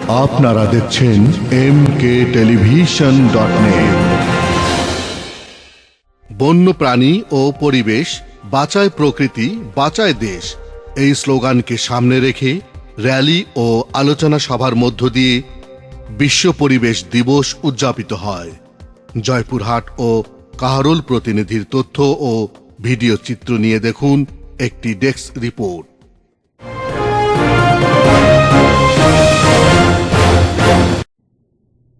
আপনারা দেখছেন mkTelevision.net। বন্যপ্রাণী ও পরিবেশ বাঁচায় প্রকৃতি বাঁচায় দেশ, এই স্লোগানকে সামনে রেখে র্যালি ও আলোচনা সভার মধ্য দিয়ে বিশ্ব পরিবেশ দিবস উদযাপিত হয়। জয়পুরহাট ও কাহারোল প্রতিনিধির তথ্য ও ভিডিও চিত্র নিয়ে দেখুন একটি ডেস্ক রিপোর্ট।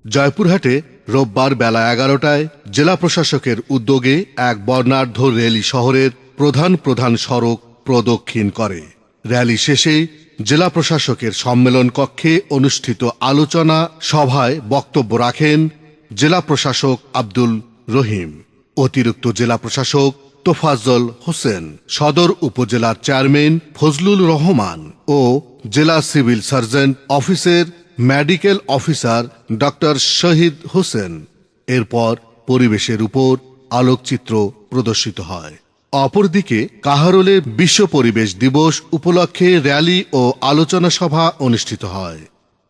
জয়পুরহাটে রোববার বেলা 11টায় জেলা প্রশাসকের উদ্যোগে এক বর্ণাঢ্য র্যালি শহরের প্রধান প্রধান সড়ক প্রদক্ষিণ করে। র্যালি শেষে জেলা প্রশাসকের সম্মেলন কক্ষে অনুষ্ঠিত আলোচনা সভায় বক্তব্য রাখেন জেলা প্রশাসক আব্দুল রহিম, অতিরিক্ত জেলা প্রশাসক তোফাজ্জল হোসেন, সদর উপজেলার চেয়ারম্যান ফজলুল রহমান ও জেলা সিভিল সার্জন অফিসের মেডিকেল অফিসার ডক্টর শহীদ হোসেন। এরপর পরিবেশের উপর আলোকচিত্র প্রদর্শিত হয়। অপরদিকে কাহারোলে বিশ্ব পরিবেশ দিবস উপলক্ষে র্যালি ও আলোচনা সভা অনুষ্ঠিত হয়।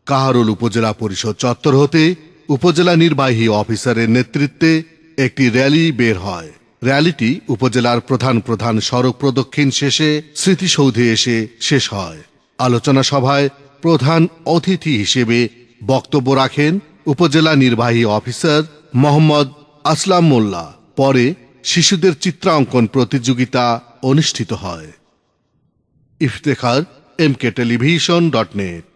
কাহারোল উপজেলা পরিষদ চত্বর হতে উপজেলা নির্বাহী অফিসারের নেতৃত্বে একটি র্যালি বের হয়। র্যালিটি উপজেলার প্রধান প্রধান সড়ক প্রদক্ষিণ শেষে স্মৃতিসৌধে এসে শেষ হয়। আলোচনা সভায় প্রধান অতিথি হিসেবে বক্তব্য রাখেন উপজেলা নির্বাহী অফিসার মোহাম্মদ আসলাম মোল্লা। পরে শিশুদের চিত্রাঙ্কন প্রতিযোগিতা অনুষ্ঠিত হয়। ইফতেখার, mkTelevision.net।